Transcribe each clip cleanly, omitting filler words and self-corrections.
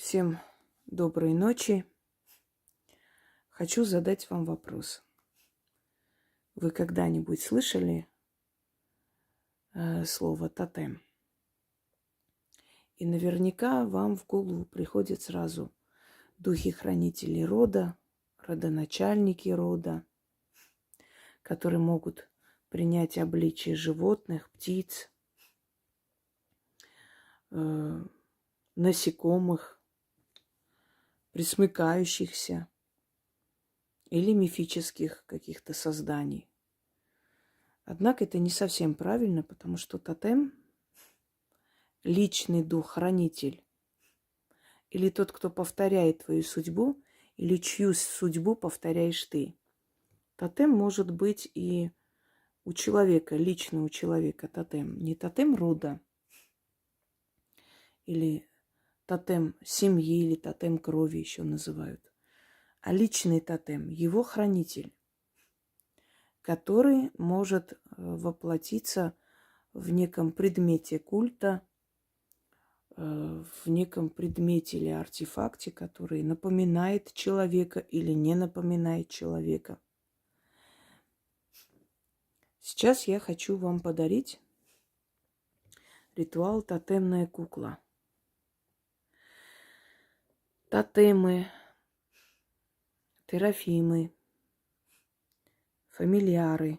Всем доброй ночи. Хочу задать вам вопрос. Вы когда-нибудь слышали слово тотем? И наверняка вам в голову приходят сразу духи-хранители рода, родоначальники рода, которые могут принять обличие животных, птиц, насекомых, пресмыкающихся или мифических каких-то созданий. Однако это не совсем правильно, потому что тотем – личный дух-хранитель, или тот, кто повторяет твою судьбу, или чью судьбу повторяешь ты. Тотем может быть и у человека, лично у человека тотем. Не тотем рода, или тотем семьи, или тотем крови еще называют, а личный тотем, его хранитель, который может воплотиться в неком предмете культа, в неком предмете или артефакте, который напоминает человека или не напоминает человека. Сейчас я хочу вам подарить ритуал «Тотемная кукла». Тотемы, терафимы, фамильяры.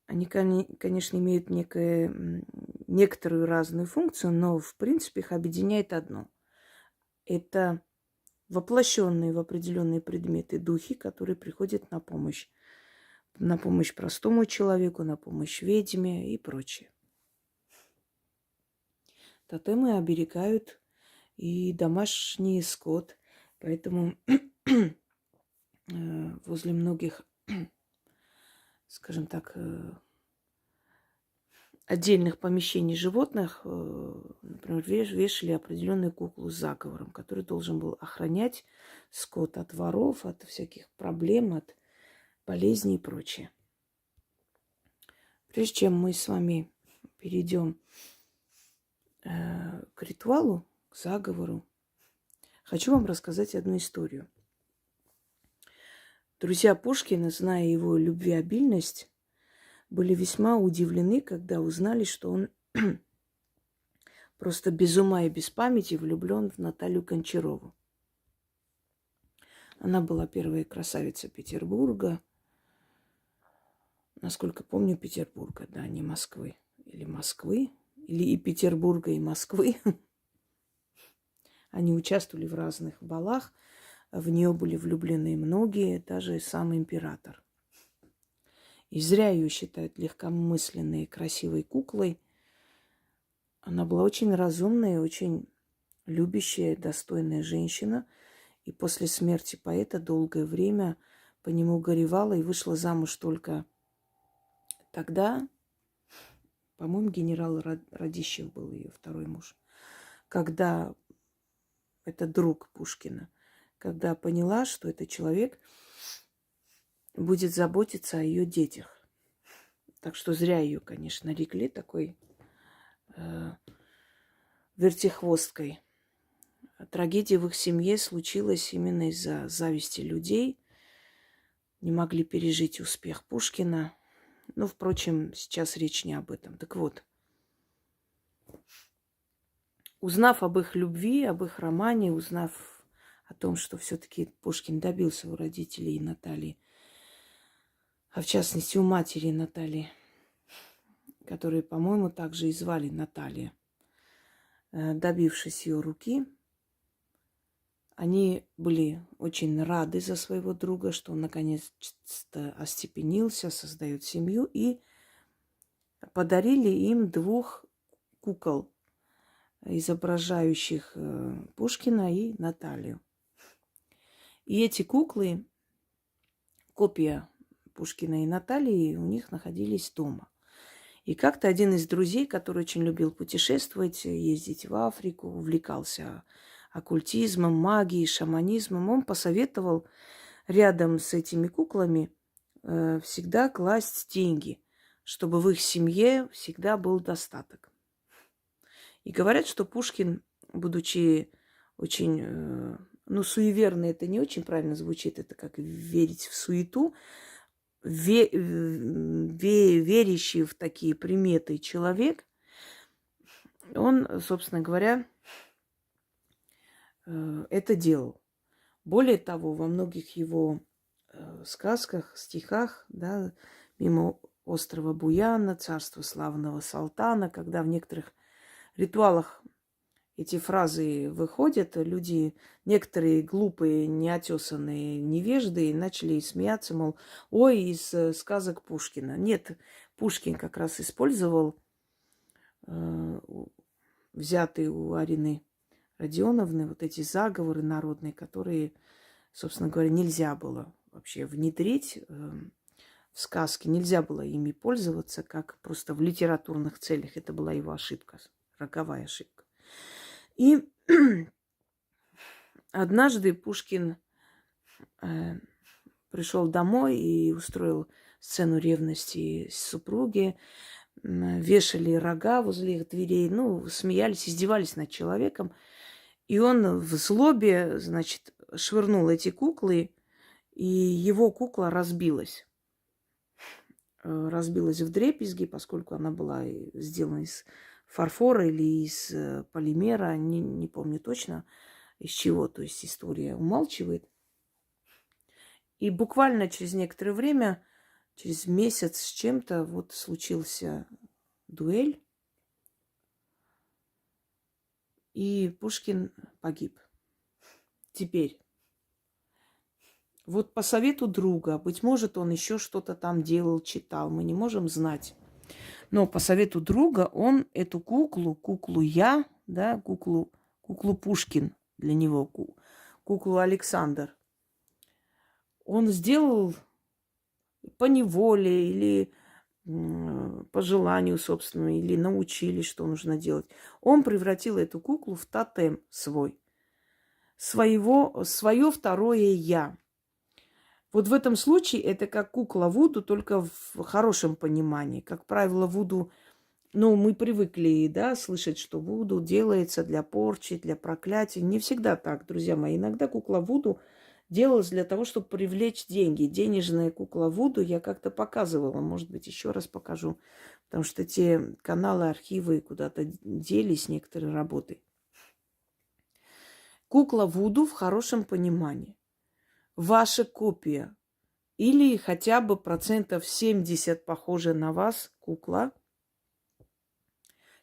Они, конечно, имеют некоторую разную функцию, но, в принципе, их объединяет одно. Это воплощенные в определенные предметы духи, которые приходят на помощь. На помощь простому человеку, на помощь ведьме и прочее. Тотемы оберегают и домашний скот, поэтому возле многих, скажем так, отдельных помещений животных, например, вешали определенную куклу с заговором, который должен был охранять скот от воров, от всяких проблем, от болезней и прочее. Прежде чем мы с вами перейдем к ритуалу, к заговору, хочу вам рассказать одну историю. Друзья Пушкина, зная его любвеобильность, были весьма удивлены, когда узнали, что он просто без ума и без памяти влюблен в Наталью Гончарову. Она была первая красавица Петербурга. Насколько помню, Петербурга, да, не Москвы. Или Москвы, или и Петербурга, и Москвы. Они участвовали в разных балах. В нее были влюблены многие, даже сам император. И зря ее считают легкомысленной и красивой куклой. Она была очень разумная, очень любящая, достойная женщина. И после смерти поэта долгое время по нему горевала и вышла замуж только тогда. По-моему, генерал Радищев был ее второй муж. Когда это друг Пушкина, когда поняла, что этот человек будет заботиться о ее детях. Так что зря ее, конечно, нарекли такой вертихвосткой. Трагедия в их семье случилась именно из-за зависти людей. Не могли пережить успех Пушкина. Но, впрочем, сейчас речь не об этом. Так вот, узнав об их любви, об их романе, узнав о том, что все-таки Пушкин добился у родителей Натальи, а в частности у матери Натальи, которую, по-моему, также и звали Наталья, добившись ее руки, они были очень рады за своего друга, что он наконец-то остепенился, создает семью, и подарили им 2 кукол, изображающих Пушкина и Наталью. И эти куклы, копия Пушкина и Натальи, у них находились дома. И как-то один из друзей, который очень любил путешествовать, ездить в Африку, увлекался оккультизмом, магией, шаманизмом, он посоветовал рядом с этими куклами всегда класть деньги, чтобы в их семье всегда был достаток. И говорят, что Пушкин, будучи очень, ну, суеверно это не очень правильно звучит, это как верить в суету. Верящий в такие приметы человек, он, собственно говоря, это делал. Более того, во многих его сказках, стихах, да, мимо острова Буяна, царства славного Салтана, когда в некоторых ритуалах эти фразы выходят, люди, некоторые глупые, неотесанные невежды, начали смеяться, мол, ой, из сказок Пушкина. Нет, Пушкин как раз использовал взятые у Арины Родионовны вот эти заговоры народные, которые, собственно говоря, нельзя было вообще внедрить в сказки, нельзя было ими пользоваться, как просто в литературных целях. Это была его ошибка, роковая ошибка. И однажды Пушкин пришел домой и устроил сцену ревности супруги, вешали рога возле их дверей, ну, смеялись, издевались над человеком. И он в злобе, значит, швырнул эти куклы, и его кукла разбилась. Разбилась вдребезги, поскольку она была сделана из фарфора или из полимера, не помню точно из чего, то есть история умалчивает. И буквально через некоторое время, через месяц с чем-то, вот случился дуэль, и Пушкин погиб. Теперь, вот по совету друга, быть может, он еще что-то там делал, читал, мы не можем знать. Но по совету друга он эту куклу я, да, куклу Пушкин для него, куклу Александр, он сделал по неволе или по желанию собственному, или научили, что нужно делать. Он превратил эту куклу в тотем свое второе я. Вот в этом случае это как кукла Вуду, только в хорошем понимании. Как правило, Вуду, ну, мы привыкли, да, слышать, что Вуду делается для порчи, для проклятия. Не всегда так, друзья мои. Иногда кукла Вуду делалась для того, чтобы привлечь деньги. Денежная кукла Вуду я как-то показывала, может быть, еще раз покажу. Потому что те каналы, архивы куда-то делись, некоторые работы. Кукла Вуду в хорошем понимании. Ваша копия или хотя бы 70% похожа на вас кукла,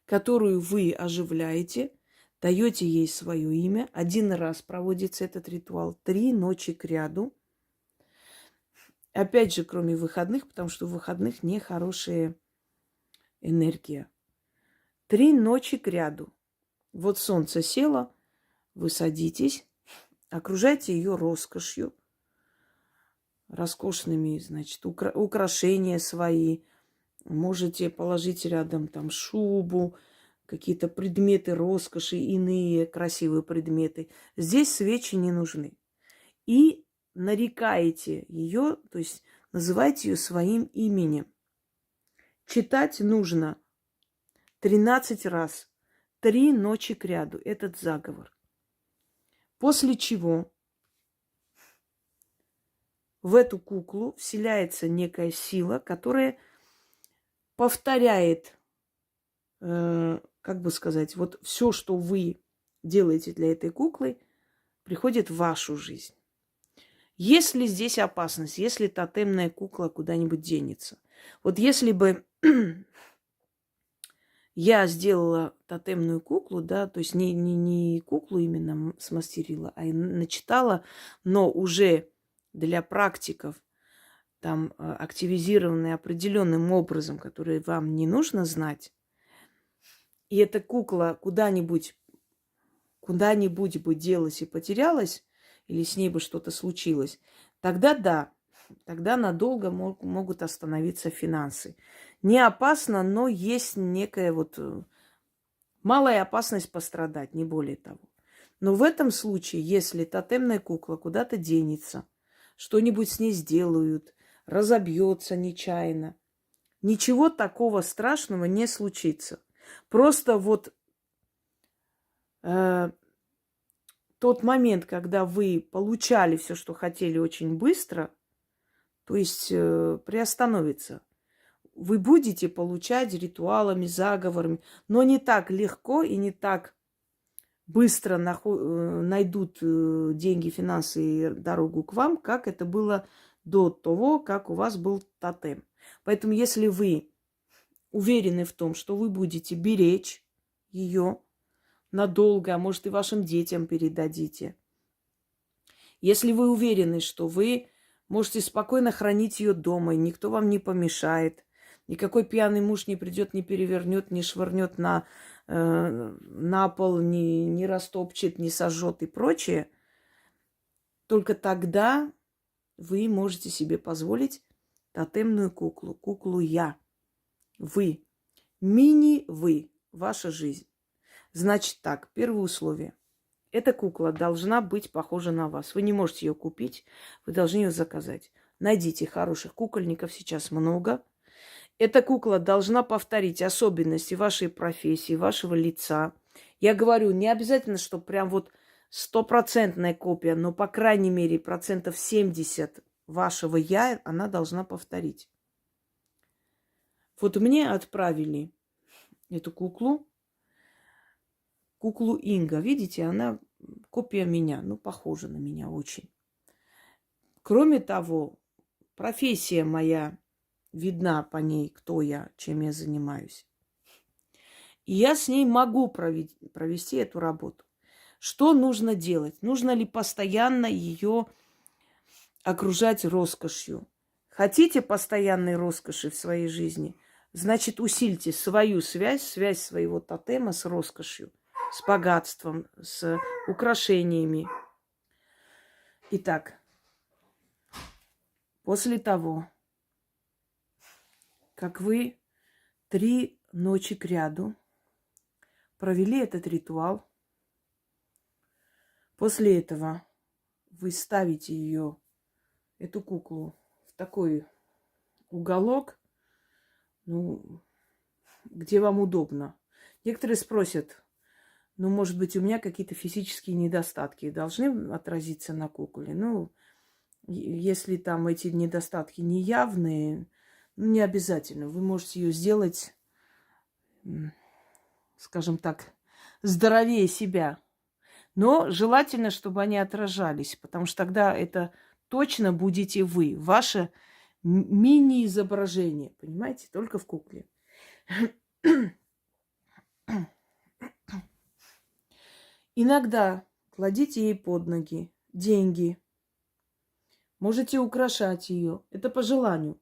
которую вы оживляете, даете ей свое имя. Один раз проводится этот ритуал, 3 ночи кряду. Опять же, кроме выходных, потому что в выходных нехорошая энергия. 3 ночи кряду. Вот солнце село, вы садитесь, окружайте ее роскошью, роскошными, значит, украшения свои. Можете положить рядом там шубу, какие-то предметы роскоши, иные красивые предметы. Здесь свечи не нужны. И нарекаете ее, то есть называйте ее своим именем. Читать нужно 13 раз, 3 ночи кряду этот заговор. После чего в эту куклу вселяется некая сила, которая повторяет, как бы сказать, вот все, что вы делаете для этой куклы, приходит в вашу жизнь. Есть ли здесь опасность, если тотемная кукла куда-нибудь денется? Вот если бы я сделала тотемную куклу, да, то есть не куклу именно смастерила, а начитала, но уже для практиков, там, активизированные определенным образом, который вам не нужно знать, и эта кукла куда-нибудь бы делась и потерялась, или с ней бы что-то случилось, тогда да, тогда надолго могут остановиться финансы. Не опасно, но есть некая вот малая опасность пострадать, не более того. Но в этом случае, если тотемная кукла куда-то денется, что-нибудь с ней сделают, разобьется нечаянно, ничего такого страшного не случится. Просто вот тот момент, когда вы получали все, что хотели очень быстро, то есть приостановится. Вы будете получать ритуалами, заговорами, но не так легко и не так быстро найдут деньги, финансы и дорогу к вам, как это было до того, как у вас был тотем. Поэтому если вы уверены в том, что вы будете беречь ее надолго, а может и вашим детям передадите, если вы уверены, что вы можете спокойно хранить ее дома, и никто вам не помешает, никакой пьяный муж не придет, не перевернет, не швырнет на пол, не растопчет, не сожжет и прочее, только тогда вы можете себе позволить тотемную куклу, куклу «Я». Вы. Мини-вы. Ваша жизнь. Значит так, первое условие. Эта кукла должна быть похожа на вас. Вы не можете ее купить, вы должны ее заказать. Найдите хороших кукольников, сейчас много. Эта кукла должна повторить особенности вашей профессии, вашего лица. Я говорю, не обязательно, что прям вот стопроцентная копия, но, по крайней мере, 70% вашего «я» она должна повторить. Вот мне отправили эту куклу Инга. Видите, она копия меня, ну, похожа на меня очень. Кроме того, профессия моя видна по ней, кто я, чем я занимаюсь. И я с ней могу провести эту работу. Что нужно делать? Нужно ли постоянно ее окружать роскошью? Хотите постоянной роскоши в своей жизни? Значит, усильте свою связь своего тотема с роскошью, с богатством, с украшениями. Итак, после того, как вы 3 ночи кряду провели этот ритуал, после этого вы ставите ее, эту куклу, в такой уголок, ну, где вам удобно. Некоторые спросят, ну, может быть, у меня какие-то физические недостатки должны отразиться на кукле. Ну, если там эти недостатки неявные, ну, не обязательно. Вы можете ее сделать, скажем так, здоровее себя. Но желательно, чтобы они отражались, потому что тогда это точно будете вы, ваше мини-изображение, понимаете, только в кукле. Иногда кладите ей под ноги деньги, можете украшать ее, это по желанию.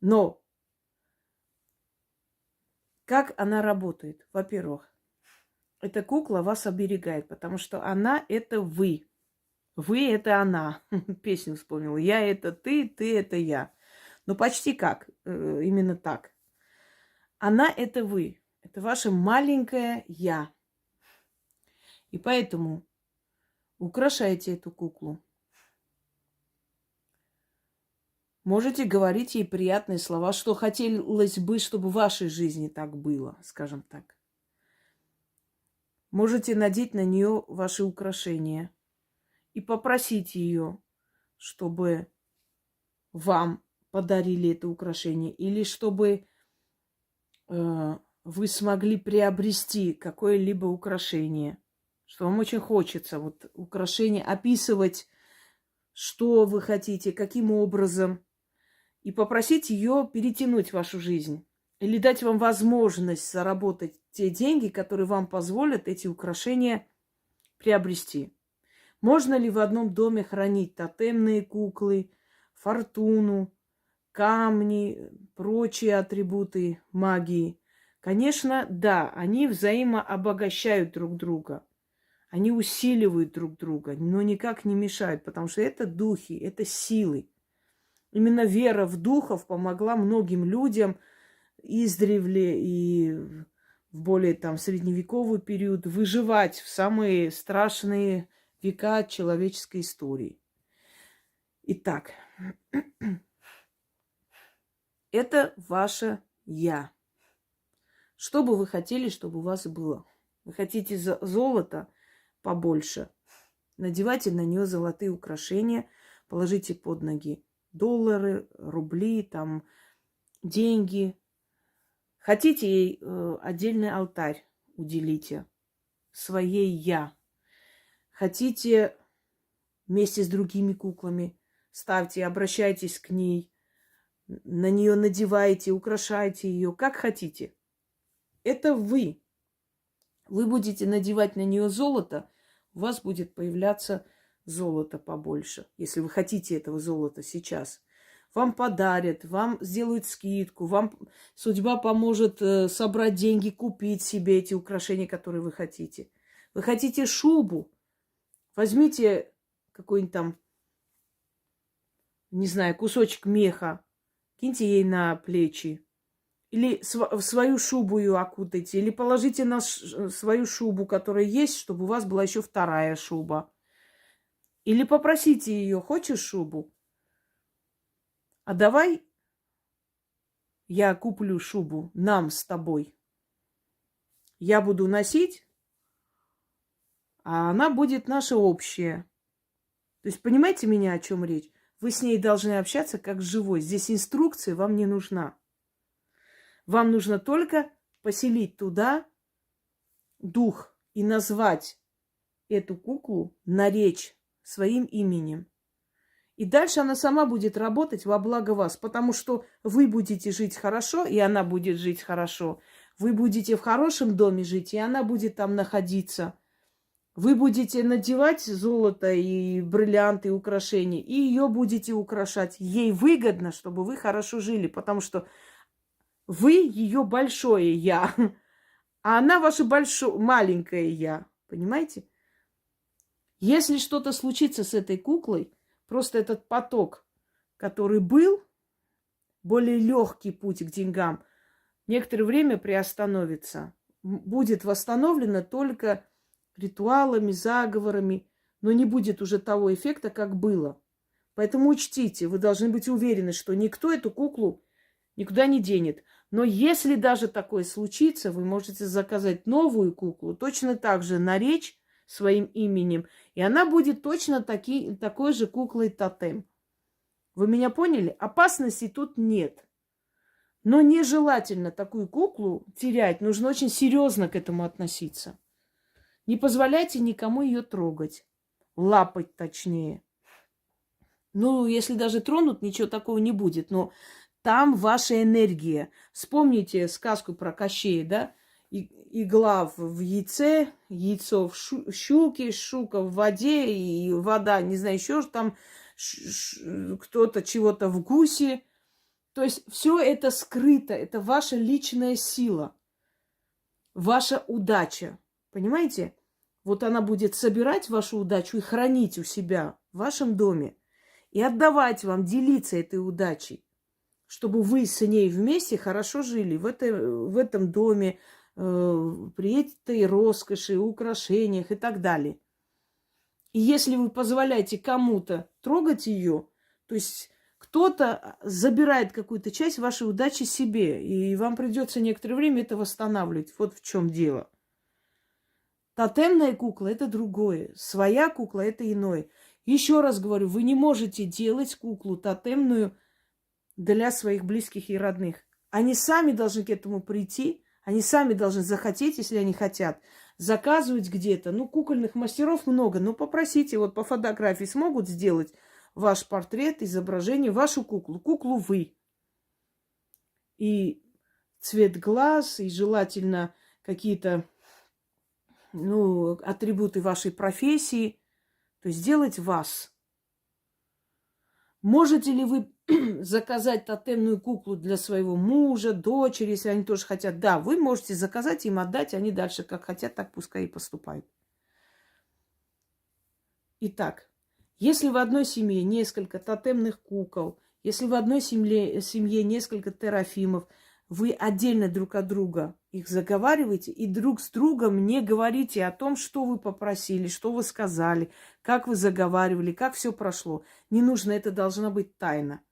Но как она работает? Во-первых, эта кукла вас оберегает, потому что она – это вы. Вы – это она. Песню вспомнила. Я – это ты – это я. Ну, почти как. Именно так. Она – это вы. Это ваше маленькое я. И поэтому украшайте эту куклу. Можете говорить ей приятные слова, что хотелось бы, чтобы в вашей жизни так было, скажем так. Можете надеть на нее ваши украшения и попросить ее, чтобы вам подарили это украшение, или чтобы вы смогли приобрести какое-либо украшение, что вам очень хочется вот украшение, описывать, что вы хотите, каким образом, и попросить ее перетянуть вашу жизнь или дать вам возможность заработать те деньги, которые вам позволят эти украшения приобрести. Можно ли в одном доме хранить тотемные куклы, фортуну, камни, прочие атрибуты магии? Конечно, да, они взаимообогащают друг друга. Они усиливают друг друга, но никак не мешают, потому что это духи, это силы. Именно вера в духов помогла многим людям издревле и в более там средневековый период выживать в самые страшные века человеческой истории. Итак, это ваше «я». Что бы вы хотели, чтобы у вас было? Вы хотите золото? побольше. Надевайте на нее золотые украшения, положите под ноги доллары, рубли, там, деньги. Хотите ей отдельный алтарь уделите, своей я. Хотите вместе с другими куклами ставьте, обращайтесь к ней, на нее надевайте, украшайте ее, как хотите. Это вы. Вы будете надевать на нее золото, у вас будет появляться золото побольше, если вы хотите этого золота сейчас. Вам подарят, вам сделают скидку, вам судьба поможет собрать деньги, купить себе эти украшения, которые вы хотите. Вы хотите шубу? Возьмите какой-нибудь там, не знаю, кусочек меха, киньте ей на плечи. Или в свою шубу ее окутайте. Или положите на свою шубу, которая есть, чтобы у вас была еще вторая шуба. Или попросите ее, хочешь шубу? А давай я куплю шубу нам с тобой. Я буду носить, а она будет наша общая. То есть понимаете меня, о чем речь? Вы с ней должны общаться как с живой. Здесь инструкция вам не нужна. Вам нужно только поселить туда дух и назвать эту куклу, наречь своим именем. И дальше она сама будет работать во благо вас, потому что вы будете жить хорошо, и она будет жить хорошо. Вы будете в хорошем доме жить, и она будет там находиться. Вы будете надевать золото и бриллианты, и украшения, и ее будете украшать. Ей выгодно, чтобы вы хорошо жили, потому что вы ее большое я, а она ваше маленькое я. Понимаете? Если что-то случится с этой куклой, просто этот поток, который был, более легкий путь к деньгам, некоторое время приостановится. Будет восстановлено только ритуалами, заговорами, но не будет уже того эффекта, как было. Поэтому учтите, вы должны быть уверены, что никто эту куклу никуда не денет. Но если даже такое случится, вы можете заказать новую куклу, точно так же наречь своим именем, и она будет точно такой же куклой-тотем. Вы меня поняли? Опасности тут нет. Но нежелательно такую куклу терять. Нужно очень серьезно к этому относиться. Не позволяйте никому ее трогать. Лапать точнее. Ну, если даже тронут, ничего такого не будет. Но там ваша энергия. Вспомните сказку про Кощея, да? Игла в яйце, яйцо в щуке, щука в воде, и вода, не знаю, еще там кто-то чего-то в гусе. То есть все это скрыто, это ваша личная сила, ваша удача. Понимаете? Вот она будет собирать вашу удачу и хранить у себя в вашем доме. И отдавать вам, делиться этой удачей, чтобы вы с ней вместе хорошо жили в этом доме, при этой роскоши, украшениях и так далее. И если вы позволяете кому-то трогать ее, то есть кто-то забирает какую-то часть вашей удачи себе, и вам придется некоторое время это восстанавливать. Вот в чем дело. Тотемная кукла – это другое. Своя кукла – это иное. Еще раз говорю, вы не можете делать куклу тотемную для своих близких и родных. Они сами должны к этому прийти, они сами должны захотеть, если они хотят, заказывать где-то. Ну, кукольных мастеров много, но попросите, вот по фотографии смогут сделать ваш портрет, изображение, вашу куклу. Куклу вы. И цвет глаз, и желательно какие-то атрибуты вашей профессии. То есть сделать вас. Можете ли вы заказать тотемную куклу для своего мужа, дочери, если они тоже хотят? Да, вы можете заказать им, отдать, они дальше как хотят, так пускай и поступают. Итак, если в одной семье несколько тотемных кукол, если в одной семье несколько терафимов, вы отдельно друг от друга их заговариваете и друг с другом не говорите о том, что вы попросили, что вы сказали, как вы заговаривали, как все прошло. Не нужно, это должна быть тайна.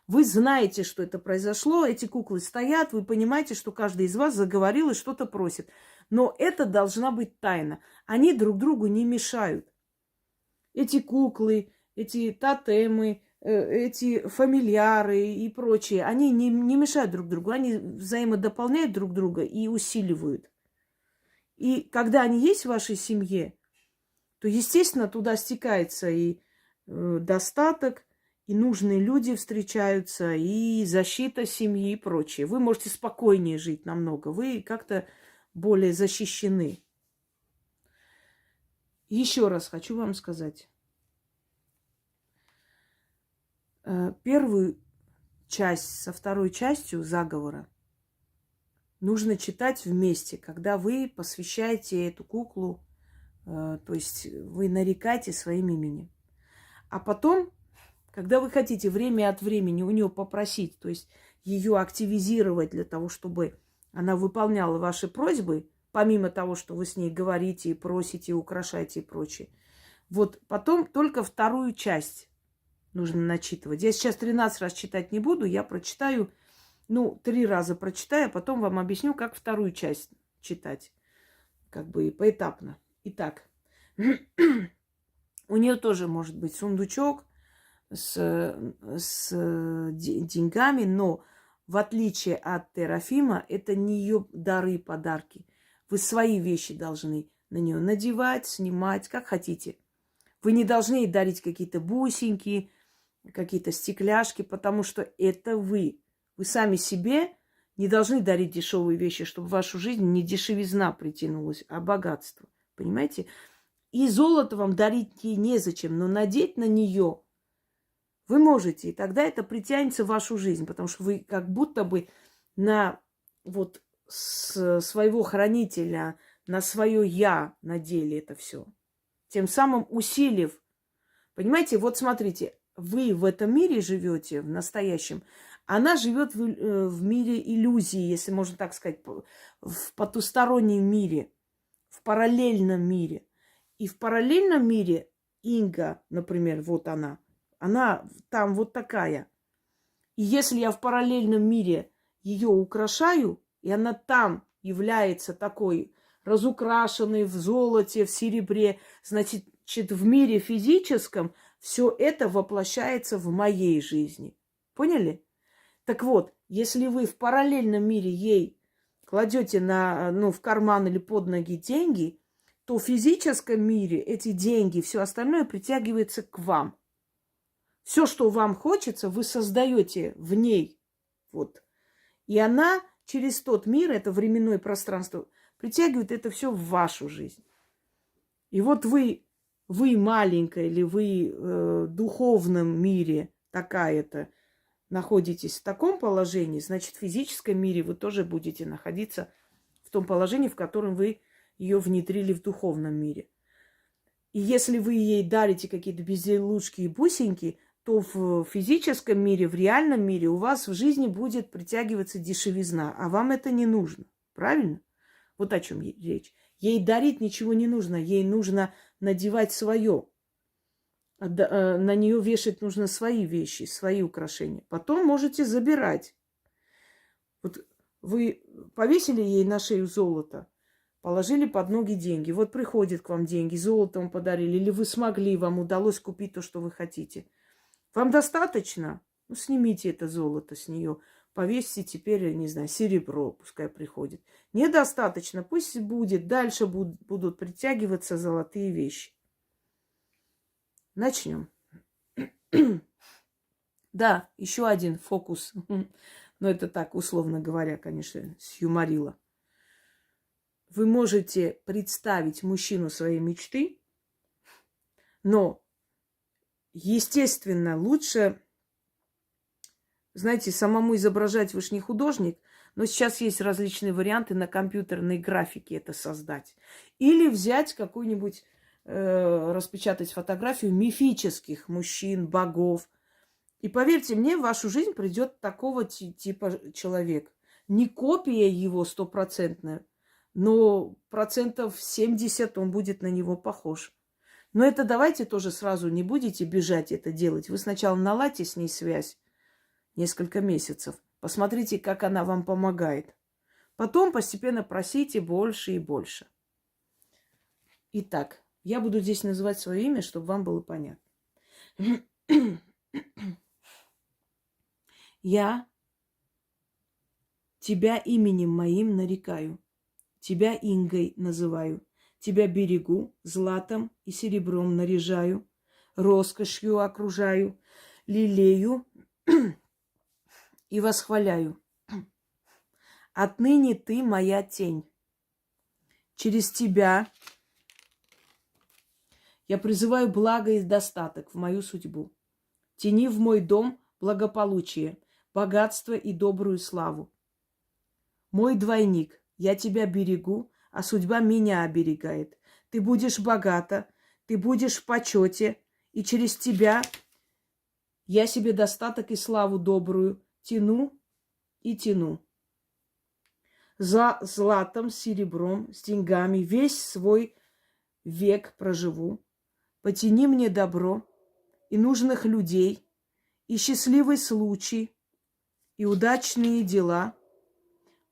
Вы знаете, что это произошло, эти куклы стоят, вы понимаете, что каждый из вас заговорил и что-то просит. Но это должна быть тайна. Они друг другу не мешают. Эти куклы, эти тотемы, эти фамильяры и прочие, они не мешают друг другу. Они взаимодополняют друг друга и усиливают. И когда они есть в вашей семье, то, естественно, туда стекается и достаток, и нужные люди встречаются, и защита семьи и прочее. Вы можете спокойнее жить намного. Вы как-то более защищены. Еще раз хочу вам сказать. Первую часть со второй частью заговора нужно читать вместе, когда вы посвящаете эту куклу, то есть вы нарекаете своим именем. А потом, когда вы хотите время от времени у нее попросить, то есть ее активизировать для того, чтобы она выполняла ваши просьбы, помимо того, что вы с ней говорите и просите, и украшаете и прочее, вот потом только вторую часть нужно начитывать. Я сейчас 13 раз читать не буду, я прочитаю, 3 раза прочитаю, а потом вам объясню, как вторую часть читать, как бы поэтапно. Итак, у нее тоже может быть сундучок с деньгами, но в отличие от Терафима, это не ее дары и подарки. Вы свои вещи должны на нее надевать, снимать, как хотите. Вы не должны ей дарить какие-то бусинки, какие-то стекляшки, потому что это вы. Вы сами себе не должны дарить дешевые вещи, чтобы в вашу жизнь не дешевизна притянулась, а богатство. Понимаете? И золото вам дарить ей незачем, но надеть на нее вы можете. И тогда это притянется в вашу жизнь, потому что вы как будто бы на своего хранителя, на свое «я» надели это все. Тем самым усилив. Понимаете, вот смотрите, вы в этом мире живете, в настоящем, она живет в мире иллюзии, если можно так сказать, в потустороннем мире, в параллельном мире. И в параллельном мире Инга, например, вот она там вот такая. И если я в параллельном мире ее украшаю, и она там является такой разукрашенной в золоте, в серебре, значит, в мире физическом все это воплощается в моей жизни. Поняли? Так вот, если вы в параллельном мире ей кладете в карман или под ноги деньги, то в физическом мире эти деньги, все остальное притягивается к вам. Все, что вам хочется, вы создаете в ней. Вот. И она через тот мир, это временное пространство, притягивает это все в вашу жизнь. И вот вы маленькая, или вы в духовном мире такая-то, находитесь в таком положении, значит, в физическом мире вы тоже будете находиться в том положении, в котором вы ее внедрили в духовном мире. И если вы ей дарите какие-то безделушки и бусинки, то в физическом мире, в реальном мире у вас в жизни будет притягиваться дешевизна, а вам это не нужно. Правильно? Вот о чем речь. Ей дарить ничего не нужно, ей нужно надевать свое. На нее вешать нужно свои вещи, свои украшения. Потом можете забирать. Вот вы повесили ей на шею золото, положили под ноги деньги. Вот приходят к вам деньги, золото вам подарили, или вы смогли, вам удалось купить то, что вы хотите. Вам достаточно? Снимите это золото с нее. Повесьте теперь, не знаю, серебро, пускай приходит. Недостаточно, пусть будет. Дальше будут притягиваться золотые вещи. Начнем. Да, еще один фокус. Но это так, условно говоря, конечно, сюморила. Вы можете представить мужчину своей мечты, но, естественно, лучше, знаете, самому изображать, вы же не художник, но сейчас есть различные варианты на компьютерной графике это создать. Или взять какую-нибудь, распечатать фотографию мифических мужчин, богов. И поверьте мне, в вашу жизнь придет такого типа человек. Не копия его стопроцентная, но 70% он будет на него похож. Но это давайте тоже сразу не будете бежать это делать. Вы сначала наладьте с ней связь несколько месяцев. Посмотрите, как она вам помогает. Потом постепенно просите больше и больше. Итак, я буду здесь называть свое имя, чтобы вам было понятно. Я тебя именем моим нарекаю, тебя Ингой называю, тебя берегу, златом и серебром наряжаю, роскошью окружаю, лелею и восхваляю. Отныне ты моя тень. Через тебя я призываю благо и достаток в мою судьбу. Тяни в мой дом благополучие, богатство и добрую славу. Мой двойник, я тебя берегу, а судьба меня оберегает. Ты будешь богата, ты будешь в почете, и через тебя я себе достаток и славу добрую тяну и тяну. За златом, серебром, с деньгами весь свой век проживу. Потяни мне добро и нужных людей, и счастливый случай, и удачные дела.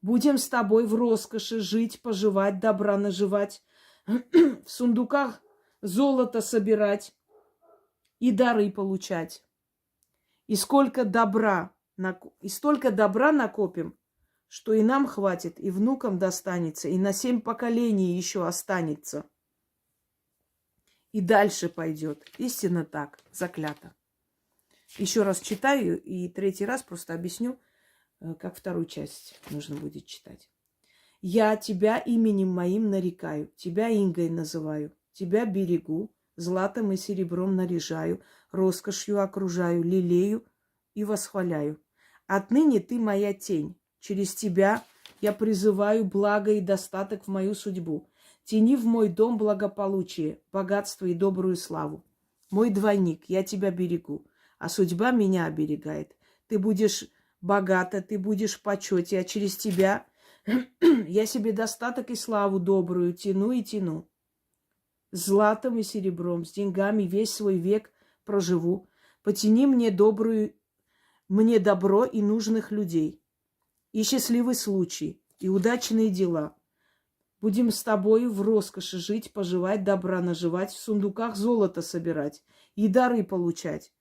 Будем с тобой в роскоши жить, поживать, добра наживать, в сундуках золото собирать и дары получать. И столько добра накопим, что и нам хватит, и внукам достанется, и на 7 поколений еще останется. И дальше пойдет. Истинно так, заклято. Еще раз читаю и третий раз просто объясню, как вторую часть нужно будет читать. Я тебя именем моим нарекаю, тебя Ингой называю, тебя берегу, златом и серебром наряжаю, роскошью окружаю, лелею и восхваляю. Отныне ты моя тень. Через тебя я призываю благо и достаток в мою судьбу. Тяни в мой дом благополучие, богатство и добрую славу. Мой двойник, я тебя берегу, а судьба меня оберегает. Ты будешь богата, ты будешь в почете, а через тебя я себе достаток и славу добрую тяну и тяну. С златом и серебром, с деньгами весь свой век проживу. Потяни мне добро и нужных людей, и счастливый случай, и удачные дела. Будем с тобою в роскоши жить, поживать, добра наживать, в сундуках золото собирать и дары получать.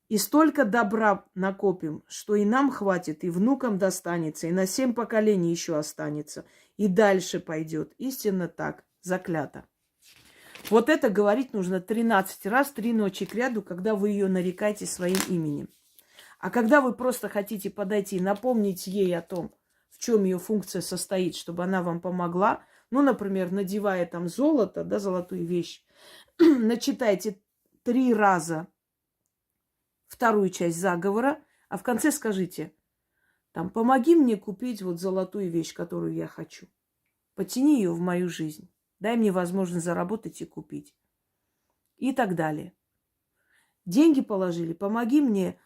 И столько добра накопим, что и нам хватит, и внукам достанется, и на 7 поколений еще останется. И дальше пойдет. Истинно так, заклято. Вот это говорить нужно 13 раз, 3 ночи кряду, когда вы ее нарекаете своим именем. А когда вы просто хотите подойти и напомнить ей о том, в чем ее функция состоит, чтобы она вам помогла, ну, например, надевая там золото, да, золотую вещь, начитайте 3 раза вторую часть заговора, а в конце скажите, там, помоги мне купить вот золотую вещь, которую я хочу. Потяни ее в мою жизнь. Дай мне возможность заработать и купить. И так далее. Деньги положили, помоги мне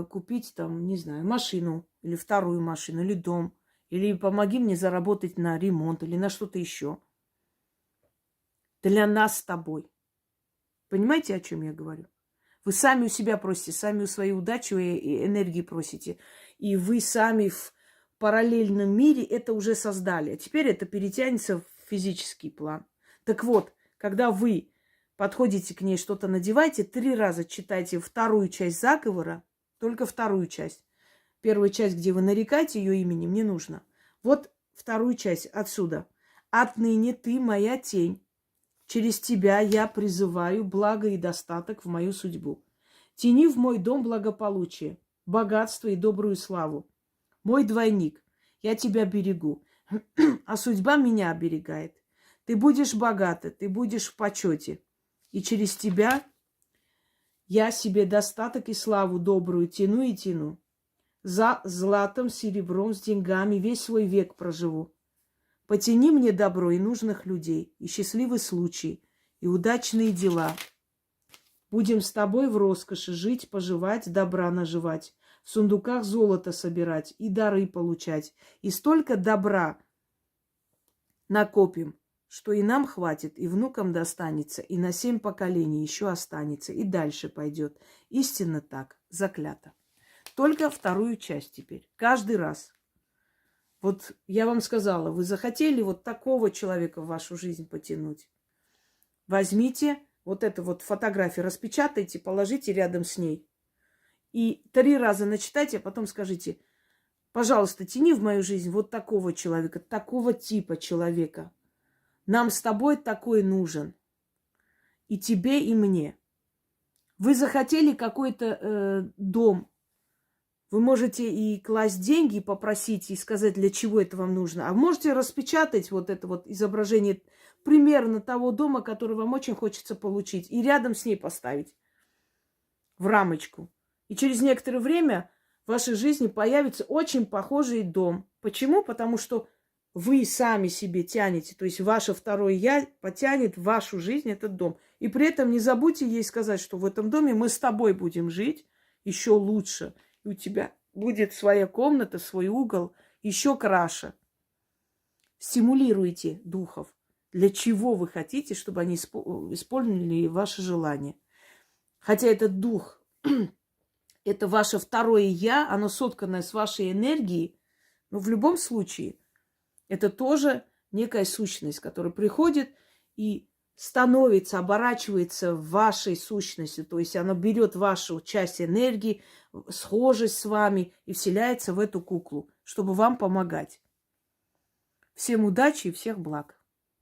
купить там, не знаю, машину, или вторую машину, или дом, или помоги мне заработать на ремонт, или на что-то еще. Для нас с тобой. Понимаете, о чем я говорю? Вы сами у себя просите, сами у своей удачи и энергии просите. И вы сами в параллельном мире это уже создали. А теперь это перетянется в физический план. Так вот, когда вы подходите к ней, что-то надеваете, 3 раза читайте вторую часть заговора, только вторую часть. Первую часть, где вы нарекаете ее именем, не нужно. Вот вторую часть отсюда. Отныне ты моя тень. Через тебя я призываю благо и достаток в мою судьбу. Тяни в мой дом благополучие, богатство и добрую славу. Мой двойник, я тебя берегу, а судьба меня оберегает. Ты будешь богата, ты будешь в почете. И через тебя я себе достаток и славу добрую тяну и тяну. За златом, серебром, с деньгами весь свой век проживу. Потяни мне добро и нужных людей, и счастливый случай, и удачные дела. Будем с тобой в роскоши жить, поживать, добра наживать, в сундуках золото собирать и дары получать. И столько добра накопим, что и нам хватит, и внукам достанется, и на 7 поколений еще останется, и дальше пойдет. Истинно так, заклято. Только вторую часть теперь. Каждый раз. Вот я вам сказала, вы захотели вот такого человека в вашу жизнь потянуть. Возьмите вот эту вот фотографию, распечатайте, положите рядом с ней. И 3 раза начитайте, а потом скажите: пожалуйста, тяни в мою жизнь вот такого человека, такого типа человека. Нам с тобой такой нужен. И тебе, и мне. Вы захотели какой-то дом. Вы можете и класть деньги, и попросить, и сказать, для чего это вам нужно. А можете распечатать вот это вот изображение примерно того дома, который вам очень хочется получить, и рядом с ней поставить в рамочку. И через некоторое время в вашей жизни появится очень похожий дом. Почему? Потому что вы сами себе тянете, то есть ваше второе я потянет в вашу жизнь этот дом. И при этом не забудьте ей сказать, что в этом доме мы с тобой будем жить еще лучше. И у тебя будет своя комната, свой угол, еще краше. Стимулируйте духов. Для чего вы хотите, чтобы они исполнили ваши желания. Хотя этот дух, это ваше второе я, оно сотканное с вашей энергией, но в любом случае это тоже некая сущность, которая приходит и становится, оборачивается в вашей сущности. То есть она берет вашу часть энергии, схожесть с вами и вселяется в эту куклу, чтобы вам помогать. Всем удачи и всех благ.